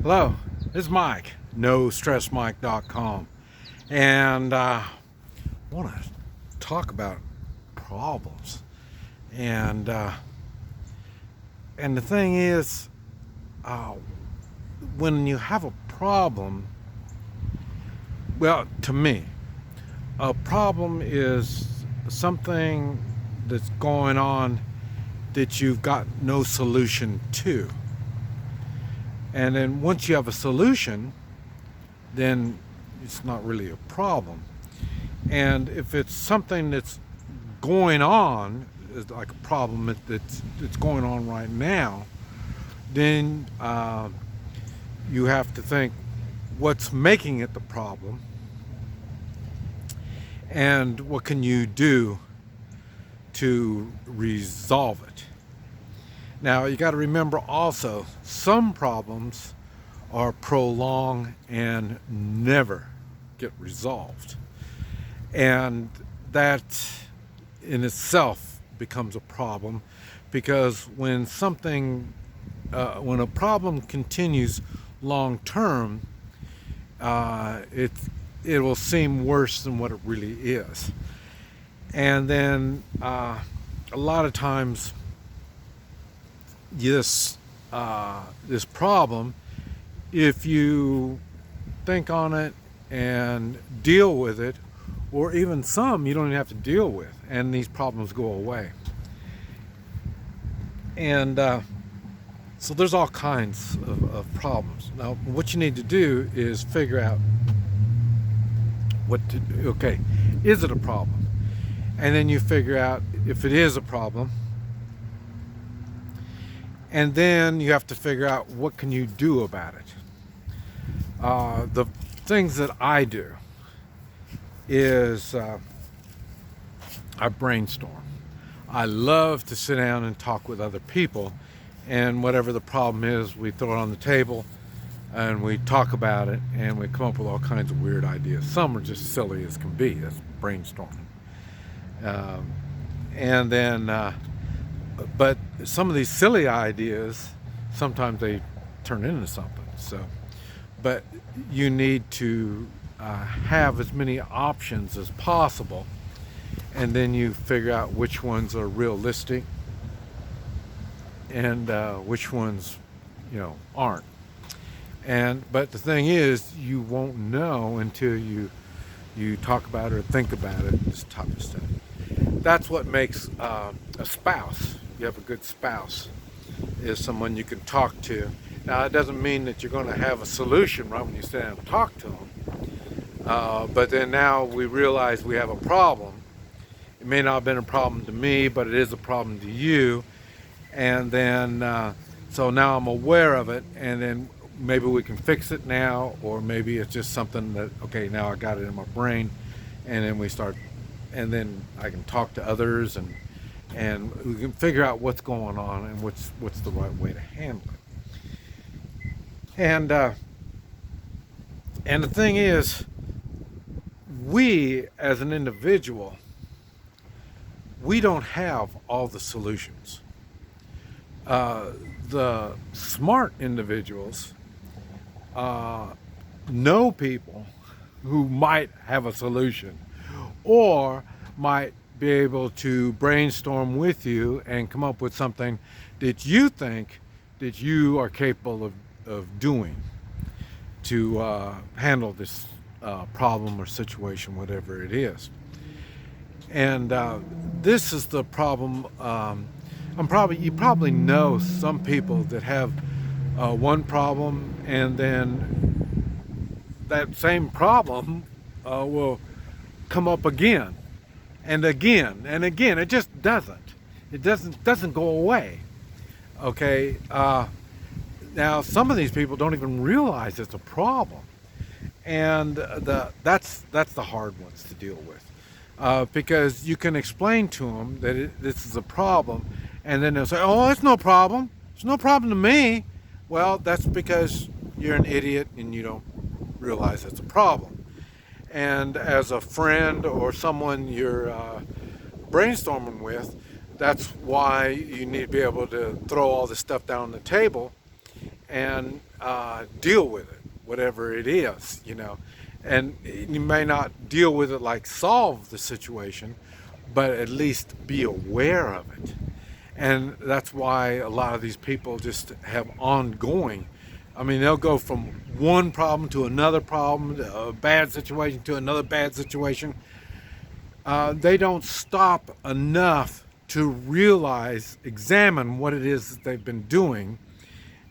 Hello, this is Mike, NoStressMike.com, and I want to talk about problems. And the thing is, uh, when you have a problem, well, to me, a problem is something that's going on that you've got no solution to. And then once you have a solution, then it's not really a problem. And if it's something that's going on, is like a problem that's going on right now, then you have to think what's making it the problem and what can you do to resolve it. Now, you got to remember also, some problems are prolonged and never get resolved. And that in itself becomes a problem, because when a problem continues long term, it will seem worse than what it really is. And then a lot of times, this problem, if you think on it and deal with it, or even some you don't even have to deal with, and these problems go away. And so there's all kinds of problems. Now, what you need to do is figure out what to do. Okay, is it a problem? And then you figure out if it is a problem. And then you have to figure out what can you do about it. The things that I do is I brainstorm. I love to sit down and talk with other people, and whatever the problem is, we throw it on the table and we talk about it, and we come up with all kinds of weird ideas. Some are just silly as can be. That's brainstorming. And then but some of these silly ideas, sometimes they turn into something. So, but you need to have as many options as possible, and then you figure out which ones are realistic and which ones, aren't. But the thing is, you won't know until you talk about it or think about it. This type of stuff. That's what makes a spouse. You have a good spouse, is someone you can talk to. Now, it doesn't mean that you're going to have a solution right when you sit down and talk to them. But then now we realize we have a problem. It may not have been a problem to me, but it is a problem to you. And then, so now I'm aware of it, and then maybe we can fix it now, or maybe it's just something that, okay, now I got it in my brain, and then and then I can talk to others, and we can figure out what's going on and what's the right way to handle it. And the thing is, we as an individual, we don't have all the solutions. The smart individuals know people who might have a solution, or might be able to brainstorm with you and come up with something that you think that you are capable of doing to handle this problem or situation, whatever it is. And this is the problem. You probably know some people that have one problem, and then that same problem will come up again and again and again. It just doesn't. It doesn't go away. Okay. Now, some of these people don't even realize it's a problem, and that's the hard ones to deal with, because you can explain to them that this is a problem, and then they'll say, "Oh, it's no problem. It's no problem to me." Well, that's because you're an idiot and you don't realize it's a problem. And as a friend or someone you're brainstorming with, that's why you need to be able to throw all this stuff down on the table and deal with it, whatever it is, And you may not deal with it like solve the situation, but at least be aware of it. And that's why a lot of these people just have ongoing. I mean, they'll go from one problem to another problem, a bad situation to another bad situation. They don't stop enough to realize, examine what it is that they've been doing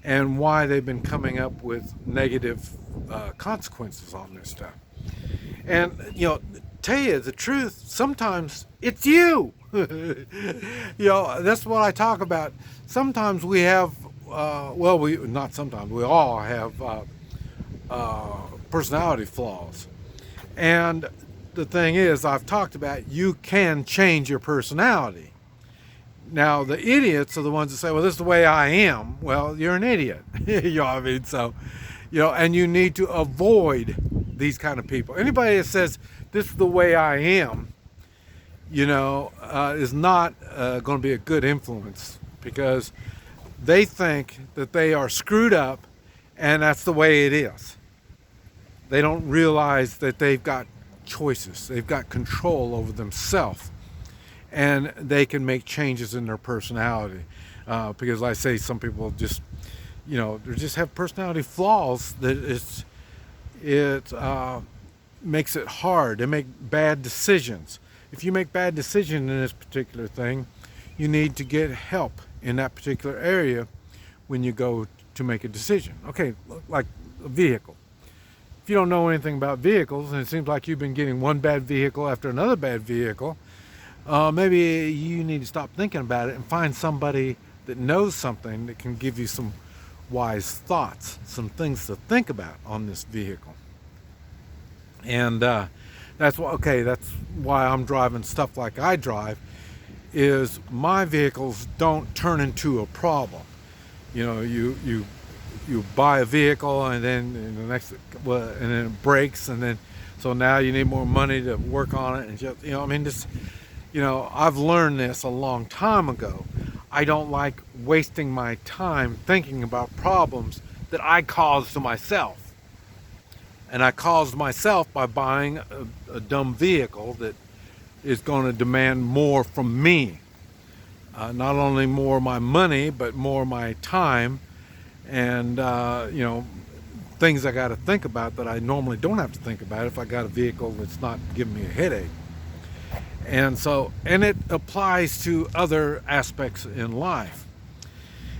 and why they've been coming up with negative consequences on this stuff. And, tell you the truth, sometimes it's you. That's what I talk about. Sometimes we have, not sometimes, we all have personality flaws. And the thing is, I've talked about, you can change your personality. Now, the idiots are the ones that say, well, this is the way I am. Well, you're an idiot. You know what I mean? So, and you need to avoid these kind of people. Anybody that says, this is the way I am, is not going to be a good influence, because they think that they are screwed up and that's the way it is. They don't realize that they've got choices. They've got control over themselves, and they can make changes in their personality. Because like I say, some people just, they just have personality flaws that it makes it hard. They make bad decisions. If you make bad decisions in this particular thing, you need to get help in that particular area when you go to make a decision. Okay, like a vehicle. If you don't know anything about vehicles, and it seems like you've been getting one bad vehicle after another bad vehicle, maybe you need to stop thinking about it and find somebody that knows something that can give you some wise thoughts, some things to think about on this vehicle. And that's why I'm driving stuff like I drive, is my vehicles don't turn into a problem. You buy a vehicle and then and then it breaks, and then so now you need more money to work on it, and just I've learned this a long time ago. I don't like wasting my time thinking about problems that I caused to myself. And I caused myself by buying a dumb vehicle that is going to demand more from me. Not only more of my money, but more of my time, and things I got to think about that I normally don't have to think about if I got a vehicle that's not giving me a headache. And it applies to other aspects in life.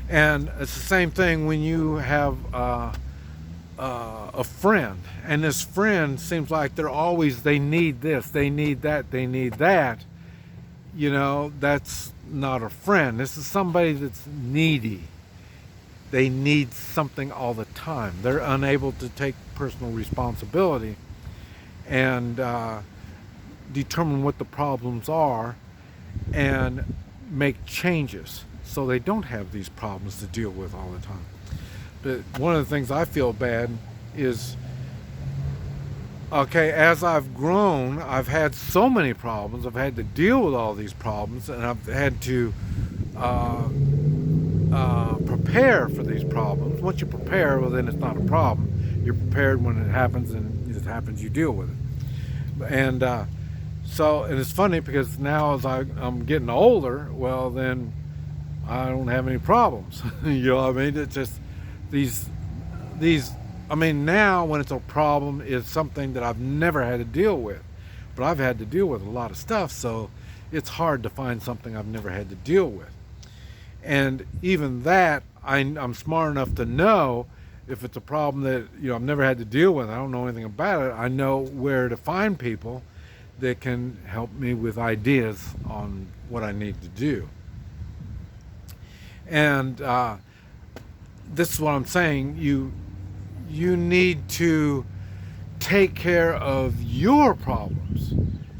And it's the same thing when you have a friend, and this friend seems like they need this, they need that, they need that. That's not a friend. This is somebody that's needy. They need something all the time. They're unable to take personal responsibility and determine what the problems are and make changes so they don't have these problems to deal with all the time. But one of the things I feel bad is, as I've grown, I've had so many problems. I've had to deal with all these problems, and I've had to prepare for these problems. Once you prepare, well, then it's not a problem. You're prepared when it happens, and it happens, you deal with it. And and it's funny because now as I'm getting older, well, then I don't have any problems. You know what I mean? It's just these. Now when it's a problem, it's something that I've never had to deal with, but I've had to deal with a lot of stuff, so it's hard to find something I've never had to deal with. And even that, I'm smart enough to know if it's a problem that I've never had to deal with, I don't know anything about it, I know where to find people that can help me with ideas on what I need to do. And this is what I'm saying. You need to take care of your problems.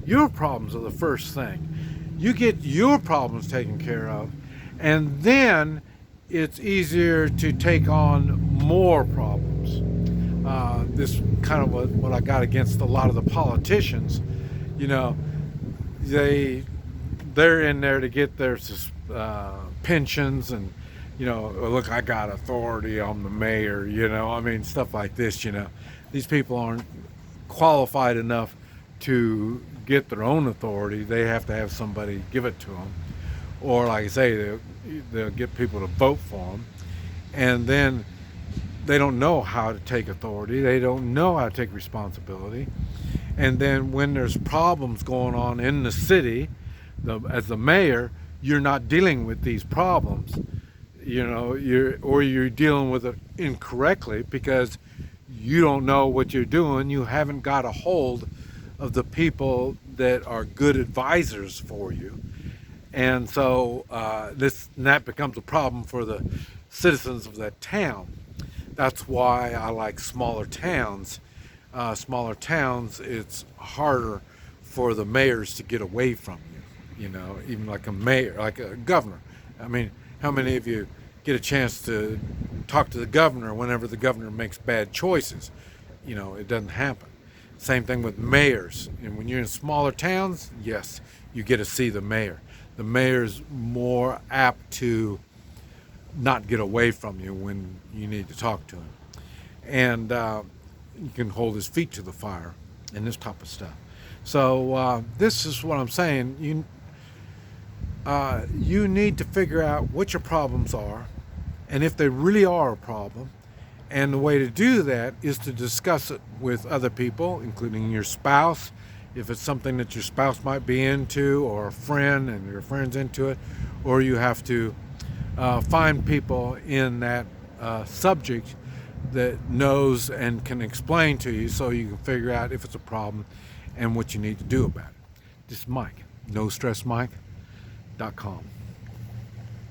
Your problems are the first thing. You get your problems taken care of, and then it's easier to take on more problems. This kind of what I got against a lot of the politicians. They're in there to get their pensions and Look, I got authority, I'm the mayor, I mean, stuff like this. These people aren't qualified enough to get their own authority. They have to have somebody give it to them, or like I say, they'll get people to vote for them, and then they don't know how to take authority, they don't know how to take responsibility. And then when there's problems going on in the city, as the mayor, you're not dealing with these problems. You're dealing with it incorrectly because you don't know what you're doing. You haven't got a hold of the people that are good advisors for you. And so that becomes a problem for the citizens of that town. That's why I like smaller towns. Smaller towns, it's harder for the mayors to get away from you. Even like a mayor, like a governor. I mean, how many of you get a chance to talk to the governor whenever the governor makes bad choices? It doesn't happen. Same thing with mayors. And when you're in smaller towns, yes, you get to see the mayor. The mayor's more apt to not get away from you when you need to talk to him. And you can hold his feet to the fire and this type of stuff. So this is what I'm saying. You need to figure out what your problems are, and if they really are a problem. And the way to do that is to discuss it with other people, including your spouse, if it's something that your spouse might be into, or a friend and your friend's into it, or you have to find people in that subject that knows and can explain to you so you can figure out if it's a problem and what you need to do about it. This is Mike, NoStressMike.com.